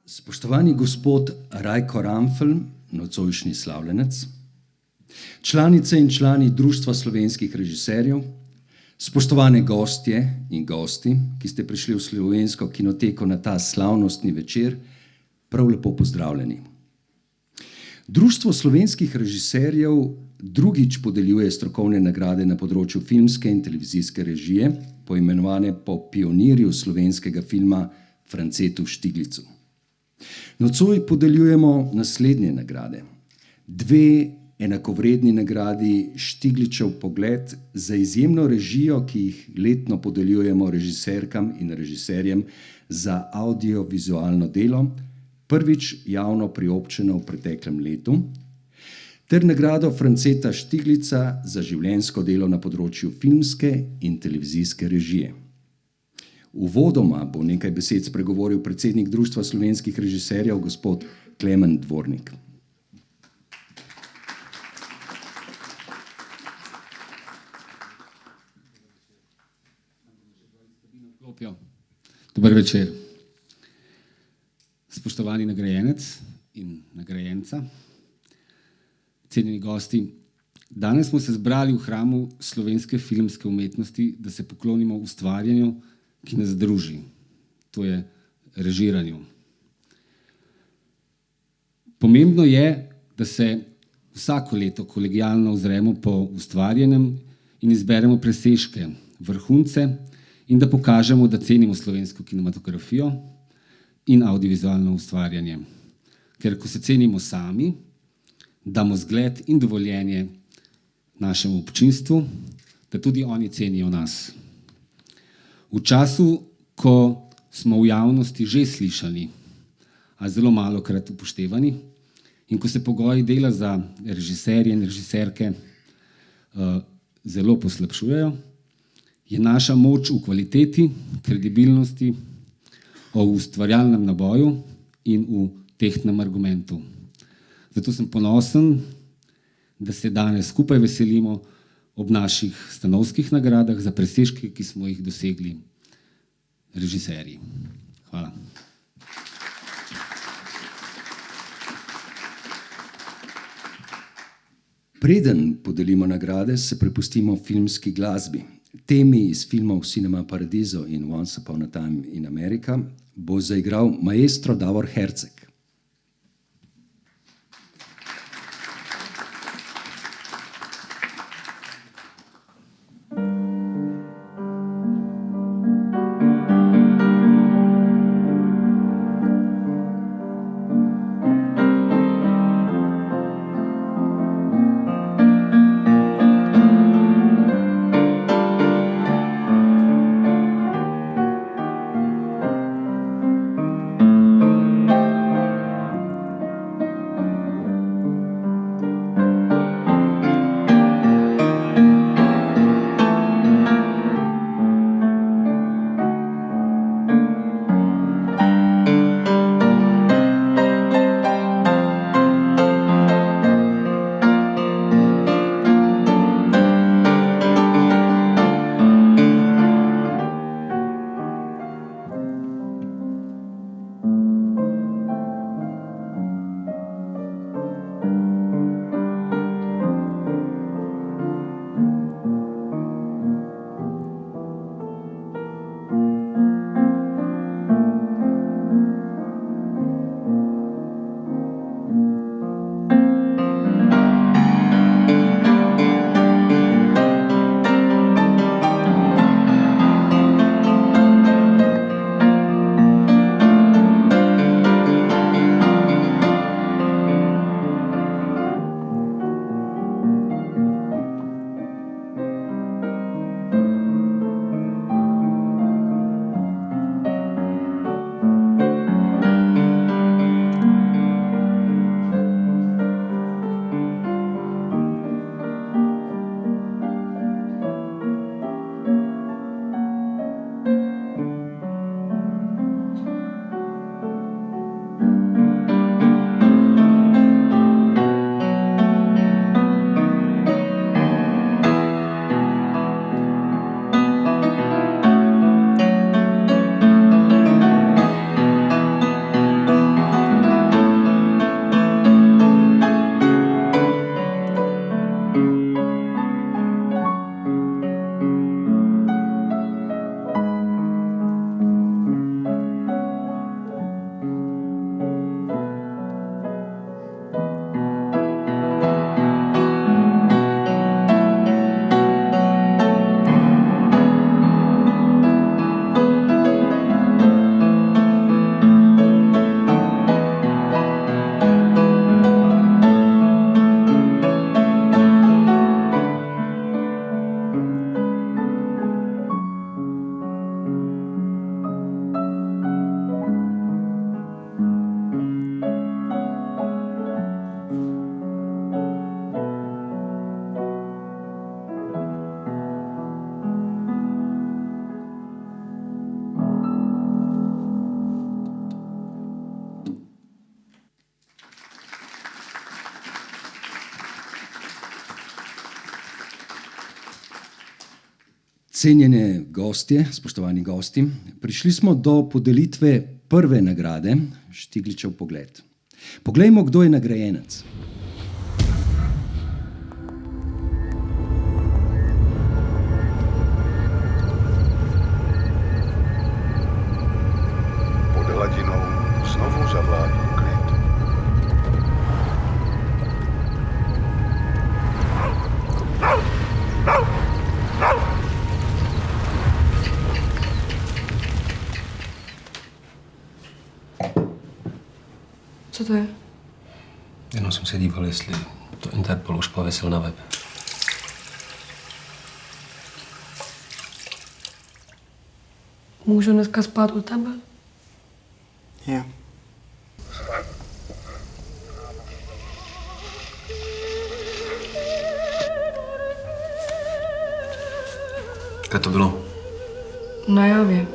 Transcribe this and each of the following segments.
Spoštovani gospod Rajko Ramfl, nocojšnji slavljenec, članice in člani Društva slovenskih režiserjev, spoštovane gostje in gosti, ki ste prišli v Slovensko kinoteko na ta slavnostni večer, prav lepo pozdravljeni. Društvo slovenskih režiserjev drugič podeljuje strokovne nagrade na področju filmske in televizijske režije, poimenovane po pionirju slovenskega filma Francetu Štiglicu. Nocoj podeljujemo naslednje nagrade. 2 enakovredni nagradi Štigličev pogled za izjemno režijo, ki jih letno podeljujemo režiserkam in režiserjem za audiovizualno delo, prvič javno priobčeno v preteklem letu, ter nagrado Franceta Štiglica za življenjsko delo na področju filmske in televizijske režije. Uvodoma bo nekaj besed spregovoril predsednik Društva slovenskih režiserjev, gospod Klemen Dvornik. Dober večer. Spoštovani nagrajenec in nagrajenca, cenjeni gosti, danes smo se zbrali v hramu slovenske filmske umetnosti, da se poklonimo ustvarjanju, ki nas druži, to je režiranju. Pomembno je, da se vsako leto kolegialno ozremo po ustvarjenem in izberemo presežke, vrhunce in da pokažemo, da cenimo slovensko kinematografijo in audiovizualno ustvarjanje. Ker ko se cenimo sami, damo zgled in dovoljenje našemu občinstvu, da tudi oni cenijo nas. V času, ko smo v javnosti že slišani, a zelo malokrat upoštevani, in ko se pogoji dela za režiserje in režiserke zelo poslabšujejo, je naša moč v kvaliteti, kredibilnosti, v ustvarjalnem naboju in v tehtnem argumentu. Zato sem ponosen, da se danes skupaj veselimo ob naših stanovskih nagradah za presežke, ki smo jih dosegli režiserji. Hvala. Preden podelimo nagrade, se prepustimo filmski glasbi. Temi iz filmov Cinema Paradiso in Once Upon a Time in America bo zaigral maestro Davor Herceg. Cenjene gostje, spoštovani gosti, prišli smo do podelitve prve nagrade Štigličev pogled. Poglejmo, kdo je nagrajenec. Pod hladinou znovu zavládl klid. Co to je? Jenom jsem se díval, jestli to Interpol už pověsil na web. Můžu dneska spát u tebe? Jo. Kde to bylo? Na Javě.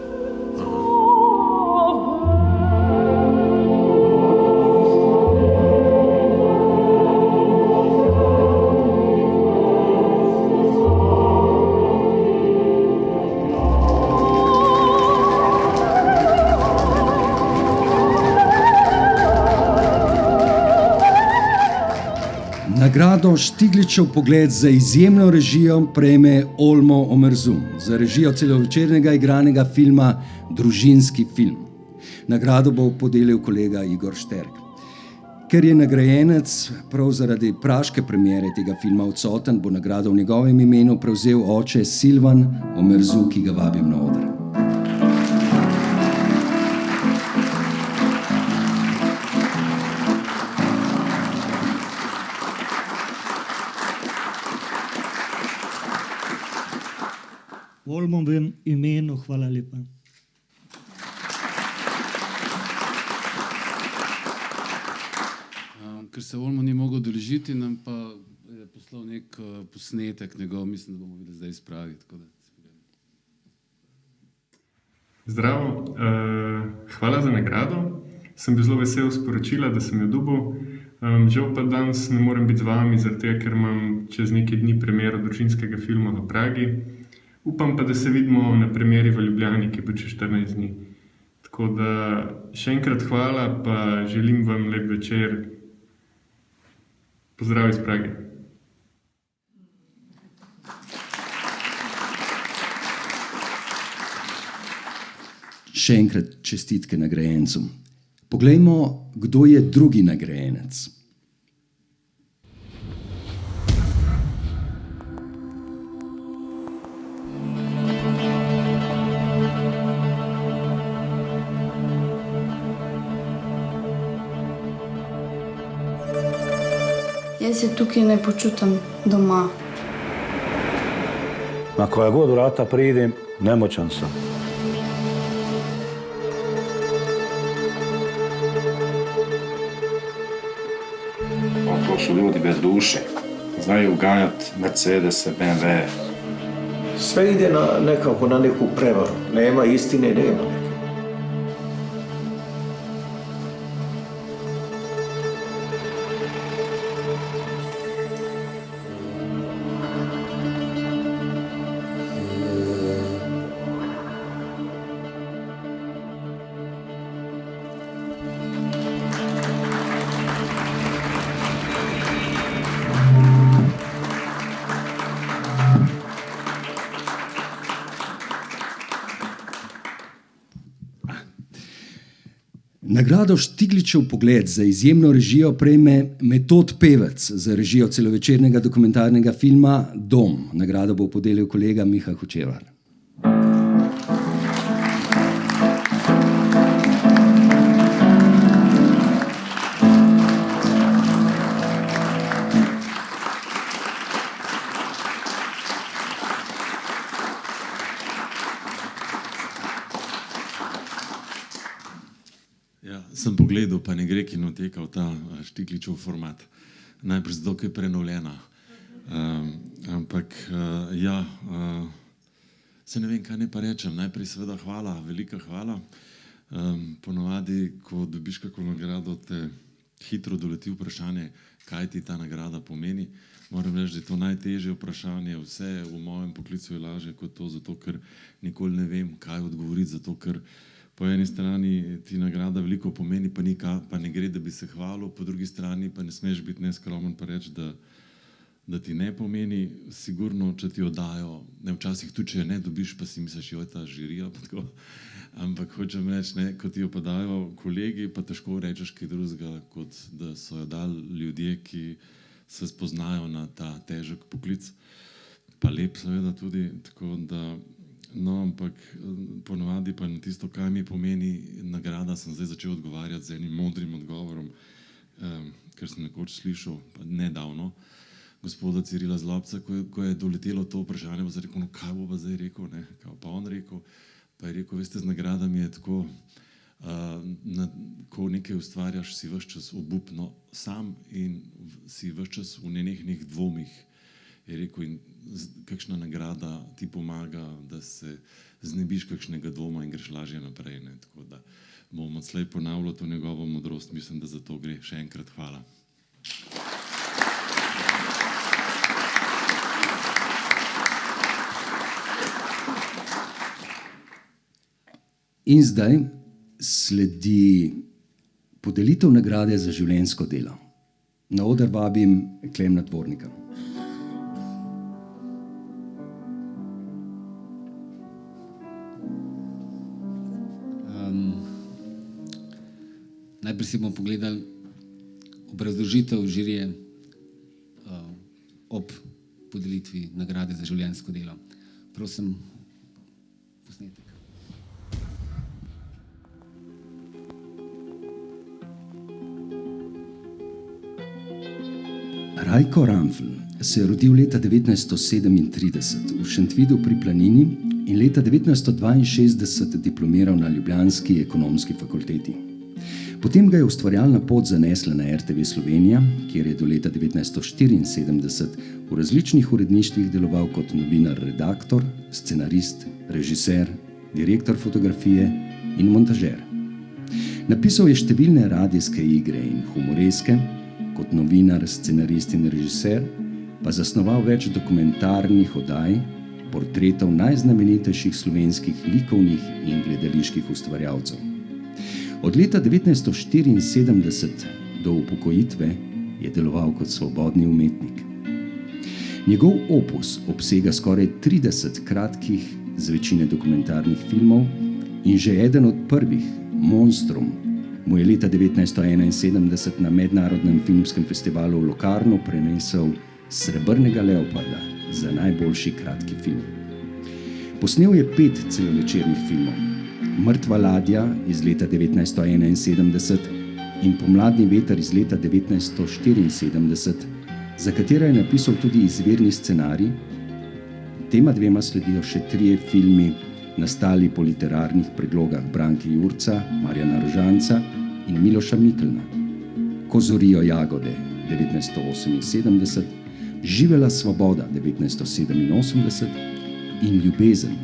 Nagrado Štigličev pogled za izjemno režijo prejme Olmo Omerzum za režijo celovečernega igranega filma Družinski film. Nagrado bo podelil kolega Igor Šterk. Ker je nagrajenec prav zaradi praške premiere tega filma odsoten, bo nagrado v njegovem imenu prevzel oče Silvan Omerzum, ki ga vabim na oder. V Olmovem imenu hvala lepa. Ker se Olmo ni mogel udeležiti, nam pa je poslal nek posnetek njegov, mislim, da bomo videli zdaj spravi. Zdravo, hvala za nagrado. Sem bil zelo vesel sporočila, da sem jo dobil. Žal pa danes ne morem biti z vami, zaradi tega, ker imam čez nekaj dni premiero družinskega filma v Pragi. Upam pa, da se vidimo na premieri v Ljubljani, ki bo čez 14 dni. Tako da še enkrat hvala, pa želim vam lep večer. Pozdrav iz Prage. Še enkrat čestitke nagrajencu. Poglejmo, kdo je drugi nagrajenec. Jaz se tukaj ne počutim doma. Na koja god vrata pridem, nemoćan sam. To su ljudi bez duše. Znaju ganjati Mercedese, BMW. Sve ide nekako na neku prevaru. Nema istine, nema neke. Nagrado Štigličev pogled za izjemno režijo prejme Metod Pevec za režijo celovečernega dokumentarnega filma Dom. Nagrado bo podelil kolega Miha Hočevar. Sem pogledal, pa ne gre kinoteka v ta Štigličev format. Najprej zato, ker je prenovljena. Ampak se ne vem, kaj ne pa rečem. Najprej seveda hvala, velika hvala. Ponovadi, ko dobiš kako nagrado, te hitro doleti vprašanje, kaj ti ta nagrada pomeni. Moram reči, da je to najtežje vprašanje, vse v mojem poklicu je lažje kot to, zato ker nikoli ne vem, kaj odgovoriti, zato ker po eni strani ti nagrada veliko pomeni, pa ne gre, da bi se hvalil, po drugi strani pa ne smeš biti neskromen pa reči, da ti ne pomeni. Sigurno, če ti jo dajo, ne, včasih tudi, če jo ne dobiš, pa si misliš, joj, ta žirija, pa tako. Ampak hočem reči, ne, ko ti jo podajo kolegi, pa težko rečeš kaj drugega, kot da so jo dali ljudje, ki se spoznajo na ta težek poklic, pa lep seveda tudi, tako da, no, ampak ponovadi pa na tisto, kaj mi pomeni nagrada, sem zdaj začel odgovarjati z enim modrim odgovorom, ker sem nekoč slišal, pa nedavno, gospoda Cirila Zlobca, ko je doletelo to vprašanje, pa sem rekel, no, kaj bo pa zdaj rekel, ne, kaj pa on rekel, pa je rekel, veste, z nagradami je tako, ko nekaj ustvarjaš, si ves čas obupno sam in si ves čas v nenehnih dvomih, je rekel, in kakšna nagrada ti pomaga, da se znebiš kakšnega dvoma in greš lažje naprej, ne, tako da bom odslej ponavljal to njegovo modrost, mislim, da za to gre. Še enkrat hvala. In zdaj sledi podelitev nagrade za življenjsko delo. Na oder vabim Klemna Dvornika. Najprej si bomo pogledali obrazložitev žirije ob podelitvi nagrade za življenjsko delo. Prosim, posnetek. Rajko Ramfl se je rodil leta 1937 v Šentvidu pri Planini in leta 1962 diplomiral na ljubljanski ekonomski fakulteti. Potem ga je ustvarjalna pot zanesla na RTV Slovenija, kjer je do leta 1974 v različnih uredništvih deloval kot novinar-redaktor, scenarist, režiser, direktor fotografije in montažer. Napisal je številne radijske igre in humoreske, kot novinar, scenarist in režiser, pa zasnoval več dokumentarnih oddaj, portretov najznamenitejših slovenskih likovnih in gledaliških ustvarjalcev. Od leta 1974 do upokojitve je deloval kot svobodni umetnik. Njegov opus obsega skoraj 30 kratkih, z večine dokumentarnih filmov in že eden od prvih, Monstrum, mu je leta 1971 na mednarodnem filmskem festivalu v Locarnu prenesel Srebrnega leoparda za najboljši kratki film. Posnel je 5 celovečernih filmov. Mrtva ladja iz leta 1971 in Pomladni veter iz leta 1974, za katera je napisal tudi izvirni scenarij. Tema dvema sledijo še 3 filmi, nastali po literarnih predlogah Branke Jurca, Marjana Rožanca in Miloša Mikelna. Ko zorijo jagode 1978, Živela svoboda 1987 in Ljubezen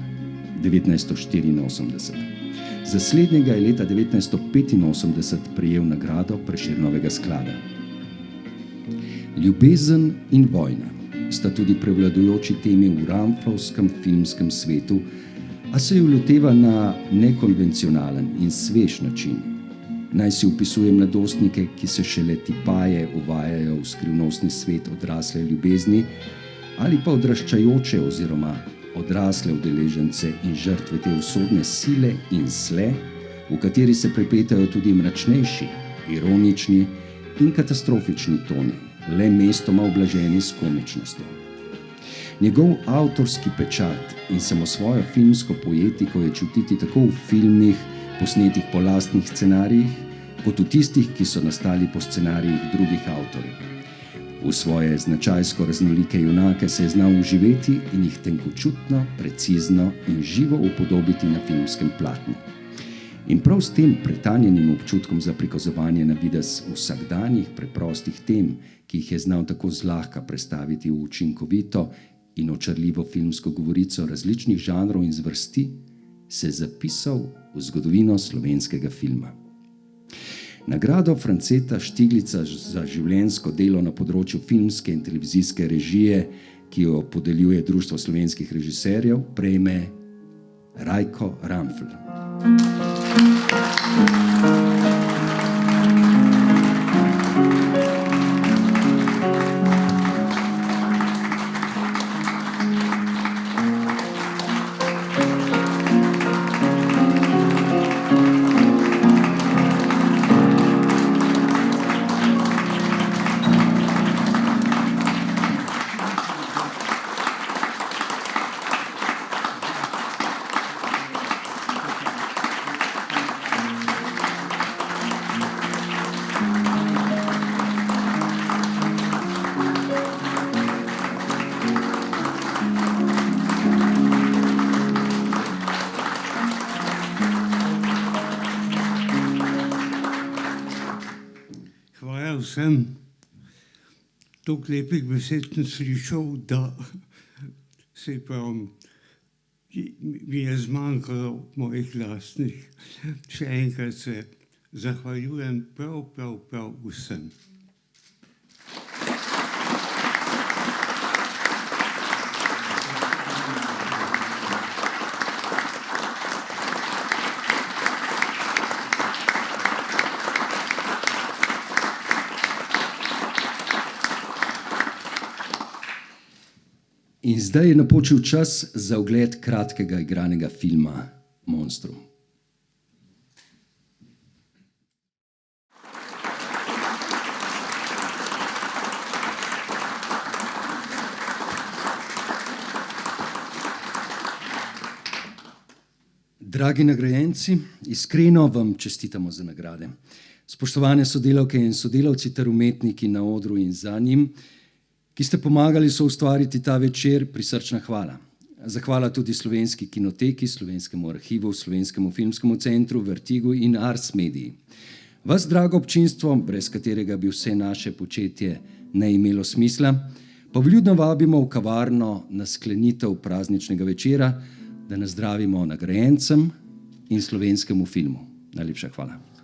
1984. Za slednjega je leta 1985 prejel nagrado Prešernovega sklada. Ljubezen in vojna sta tudi prevladujoči temi v Ramflovskem filmskem svetu, a se ju loteva na nekonvencionalen in svež način. Naj si opisuje mladostnike, ki se šele tipaje uvajajo v skrivnostni svet odrasle ljubezni, ali pa odraščajoče oziroma odrasle udeležence in žrtve te usodne sile in sle, v kateri se prepletajo tudi mračnejši, ironični in katastrofični toni, le mestoma ublaženi s komičnostjo. Njegov avtorski pečat in samo svojo filmsko poetiko je čutiti tako v filmih, posnetih po lastnih scenarijih, kot v tistih, ki so nastali po scenarijih drugih avtorjev. V svoje značajsko raznolike junake se je znal uživeti in jih tenkočutno, precizno in živo upodobiti na filmskem platnu. In prav s tem pretanjenim občutkom za prikazovanje na videz vsakdanjih preprostih tem, ki jih je znal tako zlahka prestaviti v učinkovito in očarljivo filmsko govorico različnih žanrov in zvrsti, se je zapisal v zgodovino slovenskega filma. Nagrado Franceta Štiglica za življenjsko delo na področju filmske in televizijske režije, ki jo podeljuje Društvo slovenskih režiserjev, prejme Rajko Ramfl. Hvala vsem. Toliko lepih besed sem slišal, da se pravi, mi je zmanjkalo mojih lastnih. Še enkrat se zahvaljujem prav vsem. In zdaj je napočil čas za ogled kratkega igranega filma Monstrum. Dragi nagrajenci, iskreno vam čestitamo za nagrade. Spoštovane sodelavke in sodelavci ter umetniki na odru in za njim, ki ste pomagali soustvariti ta večer, prisrčna hvala. Zahvala tudi Slovenski kinoteki, Slovenskemu arhivu, Slovenskemu filmskemu centru, Vertigu in Ars Mediji. Vas, drago občinstvo, brez katerega bi vse naše početje ne imelo smisla, pa vljudno vabimo v kavarno na sklenitev prazničnega večera, da nazdravimo nagrajencem in slovenskemu filmu. Najlepša hvala.